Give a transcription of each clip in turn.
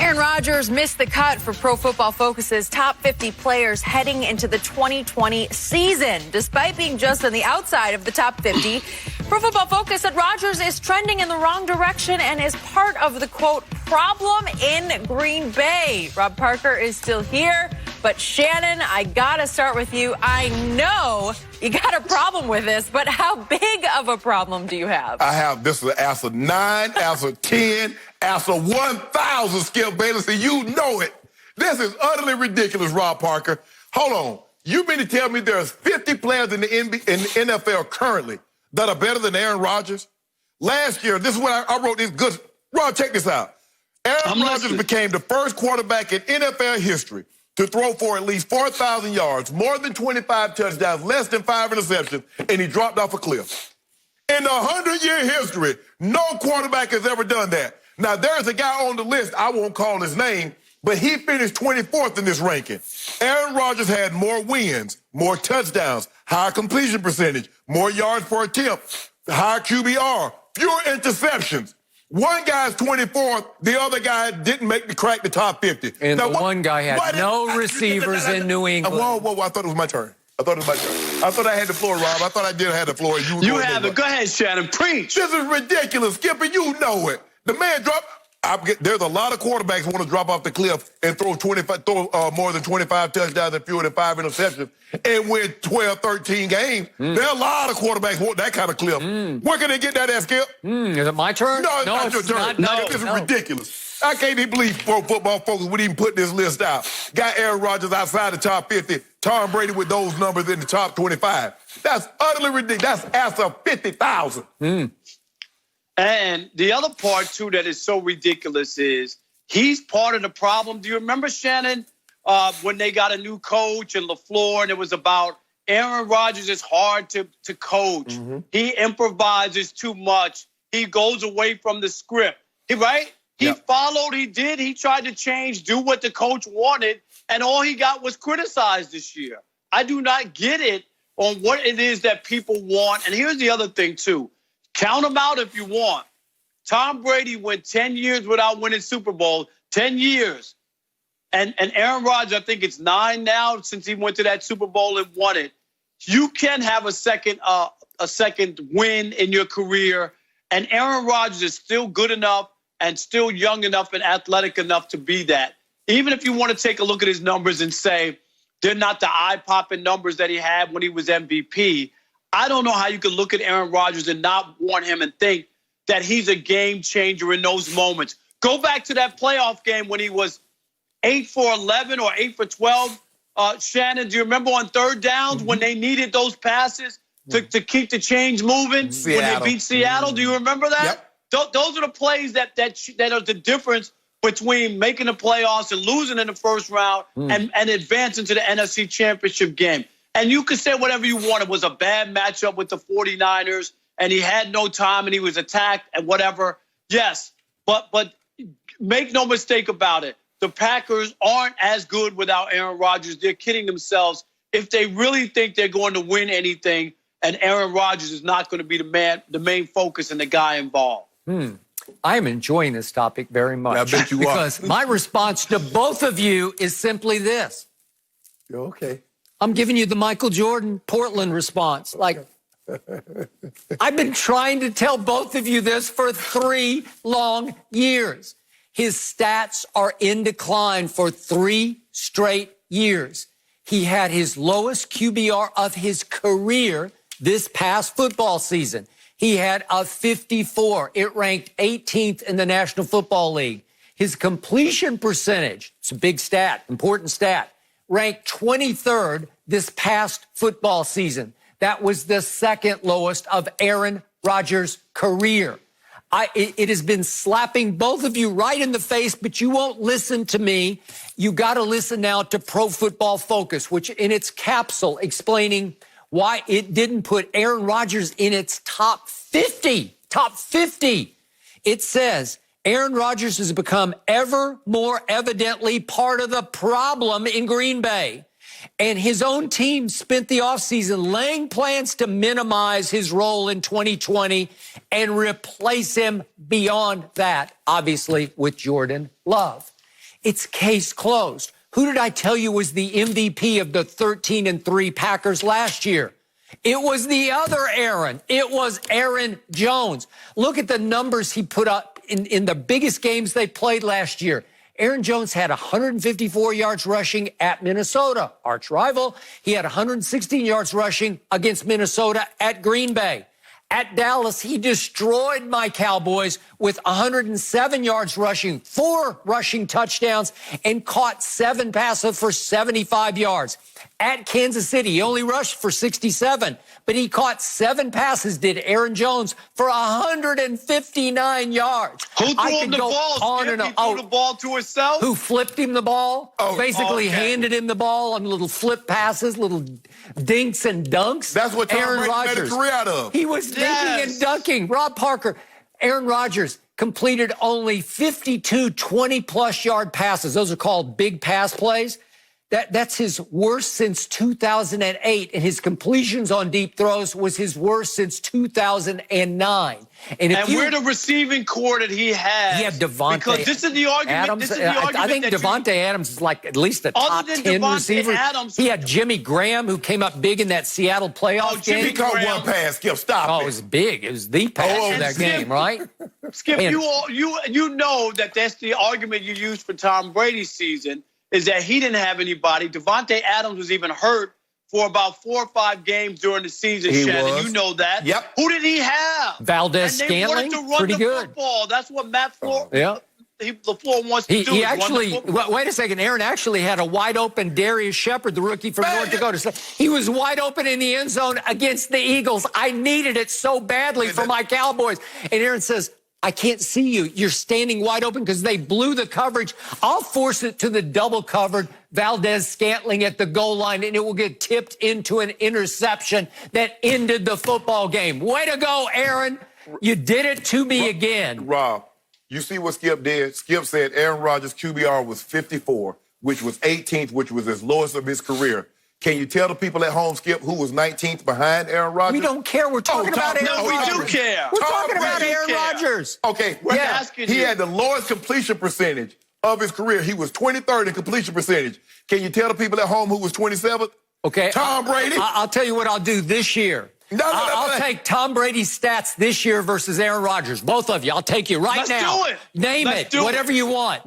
Aaron Rodgers missed the cut for Pro Football Focus's top 50 players heading into the 2020 season. Despite being just on the outside of the top 50, Pro Football Focus said Rodgers is trending in the wrong direction and is part of the, quote, problem in Green Bay. Rob Parker is still here, but Shannon, I gotta start with you. I know you got a problem with this, but how big of a problem do you have? I have this is answer 9, answer 10, answer 1,000, Skip Bayless, and you know it. This is utterly ridiculous, Rob Parker. Hold on. You mean to tell me there's 50 players in the NFL currently that are better than Aaron Rodgers? Last year, this is what I wrote this good. Rob, check this out. Aaron Rodgers became the first quarterback in NFL history to throw for at least 4,000 yards, more than 25 touchdowns, less than 5 interceptions, and he dropped off a cliff. In the 100-year history, no quarterback has ever done that. Now, there's a guy on the list, I won't call his name, but he finished 24th in this ranking. Aaron Rodgers had more wins, more touchdowns, higher completion percentage, more yards per attempt, higher QBR, fewer interceptions. One guy's 24th, the other guy didn't crack the top 50. And now, one guy had no receivers in New England. Whoa, I thought it was my turn. I thought I had the floor, Rob. I thought I did have the floor. You have it. Go ahead, Shannon. Preach. This is ridiculous, Skipper. You know it. The man dropped. There's a lot of quarterbacks who want to drop off the cliff and throw more than 25 touchdowns and fewer than 5 interceptions and win 12, 13 games. There are a lot of quarterbacks who want that kind of cliff. Where can they get that at, Skip? Is it my turn? No, it's not your turn. This is ridiculous. I can't even believe Pro Football Focus would even put this list out. Got Aaron Rodgers outside the top 50, Tom Brady with those numbers in the top 25. That's utterly ridiculous. That's after 50,000. And the other part, too, that is so ridiculous is he's part of the problem. Do you remember, Shannon, when they got a new coach and LaFleur, and it was about Aaron Rodgers is hard to coach. He improvises too much. He goes away from the script. He followed, he tried to change, do what the coach wanted, and all he got was criticized this year. I do not get it on what it is that people want. And here's the other thing, too. Count them out if you want. Tom Brady went 10 years without winning Super Bowl, 10 years. And Aaron Rodgers, I think it's 9 now since he went to that Super Bowl and won it. You can have a second win in your career, and Aaron Rodgers is still good enough and still young enough and athletic enough to be that. Even if you want to take a look at his numbers and say they're not the eye-popping numbers that he had when he was MVP, I don't know how you can look at Aaron Rodgers and not want him and think that he's a game changer in those moments. Go back to that playoff game when he was 8 for 11 or 8 for 12. Shannon, do you remember on third downs when they needed those passes to keep the chains moving when they beat Seattle? Do you remember that? Yep. Those are the plays that are the difference between making the playoffs and losing in the first round and advancing to the NFC Championship game. And you could say whatever you want. It was a bad matchup with the 49ers, and he had no time, and he was attacked and whatever. Yes, but make no mistake about it. The Packers aren't as good without Aaron Rodgers. They're kidding themselves if they really think they're going to win anything, and Aaron Rodgers is not going to be the main focus and the guy involved. I am enjoying this topic very much. I bet you because my response to both of you is simply this. Okay. I'm giving you the Michael Jordan Portland response. Like, I've been trying to tell both of you this for 3 long years. His stats are in decline for 3 straight years. He had his lowest QBR of his career this past football season. He had a 54. It ranked 18th in the National Football League. His completion percentage, it's a big stat, important stat, ranked 23rd this past football season. That was the second lowest of Aaron Rodgers' career. It has been slapping both of you right in the face, but you won't listen to me. You got to listen now to Pro Football Focus, which in its capsule explaining why it didn't put Aaron Rodgers in its top 50. Top 50. It says Aaron Rodgers has become ever more evidently part of the problem in Green Bay. And his own team spent the offseason laying plans to minimize his role in 2020 and replace him beyond that, obviously, with Jordan Love. It's case closed. Who did I tell you was the MVP of the 13-3 Packers last year? It was the other Aaron. It was Aaron Jones. Look at the numbers he put up in the biggest games they played last year. Aaron Jones had 154 yards rushing at Minnesota, arch rival. He had 116 yards rushing against Minnesota at Green Bay. At Dallas, he destroyed my Cowboys with 107 yards rushing, 4 rushing touchdowns, and caught 7 passes for 75 yards. At Kansas City, he only rushed for 67, but he caught 7 passes, did Aaron Jones, for 159 yards. Who threw him the ball? He threw the ball to himself? Who flipped him the ball? Basically handed him the ball on little flip passes, little dinks and dunks. That's what Aaron Rodgers made a career out of. He was dinking and dunking. Rob Parker, Aaron Rodgers completed only 52 20-plus yard passes. Those are called big pass plays. That's his worst since 2008, and his completions on deep throws was his worst since 2009. And we're the receiving core that he has. He had Devontae because this is the argument. Adams. I think Devontae Adams is like at least a top 10 receiver. He had Jimmy Graham, who came up big in that Seattle playoff game. Jimmy caught one pass. Skip, stop it. It was big. It was the pass in that game, right? Skip, you know that's the argument you used for Tom Brady's season, is that he didn't have anybody. Devontae Adams was even hurt for about 4 or 5 games during the season, Shannon. You know that. Yep. Who did he have? Scantling, pretty good. Football. That's what Matt LaFleur wants to do. He actually, wait a second, Aaron actually had a wide open Darius Shepard, the rookie from North Dakota. He was wide open in the end zone against the Eagles. I needed it so badly for my Cowboys. And Aaron says, I can't see you. You're standing wide open because they blew the coverage. I'll force it to the double covered Scantling at the goal line, and it will get tipped into an interception that ended the football game. Way to go, Aaron. You did it to me again. Rob, you see what Skip did? Skip said Aaron Rodgers' QBR was 54, which was 18th, which was his lowest of his career. Can you tell the people at home, Skip, who was 19th behind Aaron Rodgers? We don't care. We're talking about Aaron Rodgers. We do care. We're talking about Aaron Rodgers. Okay, he had the lowest completion percentage of his career. He was 23rd in completion percentage. Can you tell the people at home who was 27th? Okay. Tom Brady. I'll tell you what I'll do this year. I'll take Tom Brady's stats this year versus Aaron Rodgers. Both of you. I'll take you right now. Let's do it. Name it. Whatever you want.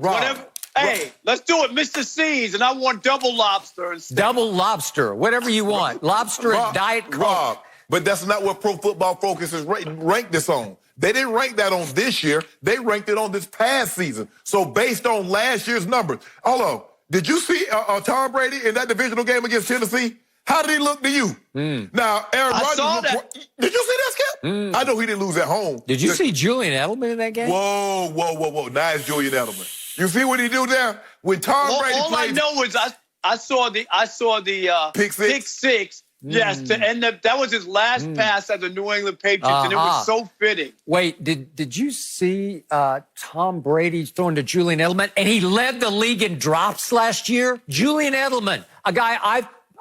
Hey, let's do it, Mr. C's, and I want double lobster instead. Double lobster, whatever you want. Lobster and Diet Coke. Rob, but that's not what Pro Football Focus is ranked this on. They didn't rank that on this year. They ranked it on this past season. So based on last year's numbers. Hold on. Did you see Tom Brady in that divisional game against Tennessee? How did he look to you? Now, Aaron Rodgers. Saw that. Did you see that, Skip? I know he didn't lose at home. Did you see Julian Edelman in that game? Whoa. Now it's Julian Edelman. You see what he do there? When Tom Brady all played, I know is I saw the pick six. Yes, to end up, that was his last pass at the New England Patriots, and it was so fitting. Wait, did you see Tom Brady throwing to Julian Edelman, and he led the league in drops last year? Julian Edelman, a guy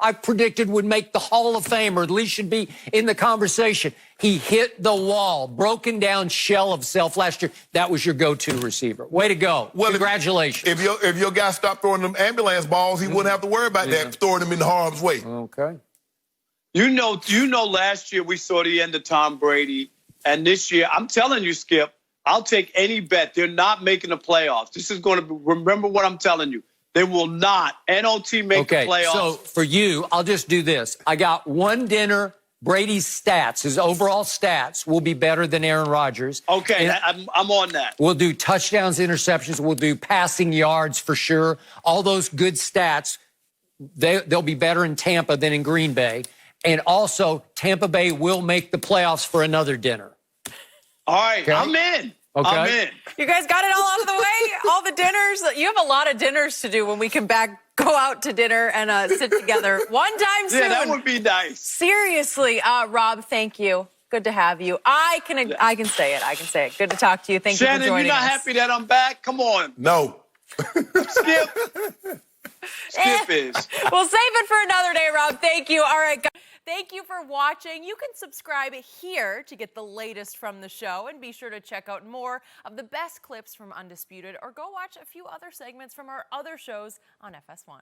I predicted would make the Hall of Fame, or at least should be in the conversation. He hit the wall, broken down shell of self last year. That was your go-to receiver. Way to go. Well, congratulations. If your guy stopped throwing them ambulance balls, he wouldn't have to worry about that, throwing them in harm's way. Okay. You know, last year we saw the end of Tom Brady, and this year, I'm telling you, Skip, I'll take any bet. They're not making the playoffs. This is going to be, remember what I'm telling you. They will not, NOT, make the playoffs. So for you, I'll just do this. I got one dinner. Brady's stats, his overall stats, will be better than Aaron Rodgers. Okay, I'm on that. We'll do touchdowns, interceptions. We'll do passing yards for sure. All those good stats, they'll be better in Tampa than in Green Bay. And also, Tampa Bay will make the playoffs for another dinner. All right, okay. I'm in. Okay. I'm in. You guys got it all out of the way? All the dinners? You have a lot of dinners to do when we can go out to dinner and sit together one time soon. Yeah, that would be nice. Seriously, Rob, thank you. Good to have you. I can say it. I can say it. Good to talk to you. Thank Shannon, you for joining us. Shannon, you're not happy that I'm back? Come on. No. Skip. Skip is. We'll save it for another day, Rob. Thank you. All right, guys. Thank you for watching. You can subscribe here to get the latest from the show, and be sure to check out more of the best clips from Undisputed, or go watch a few other segments from our other shows on FS1.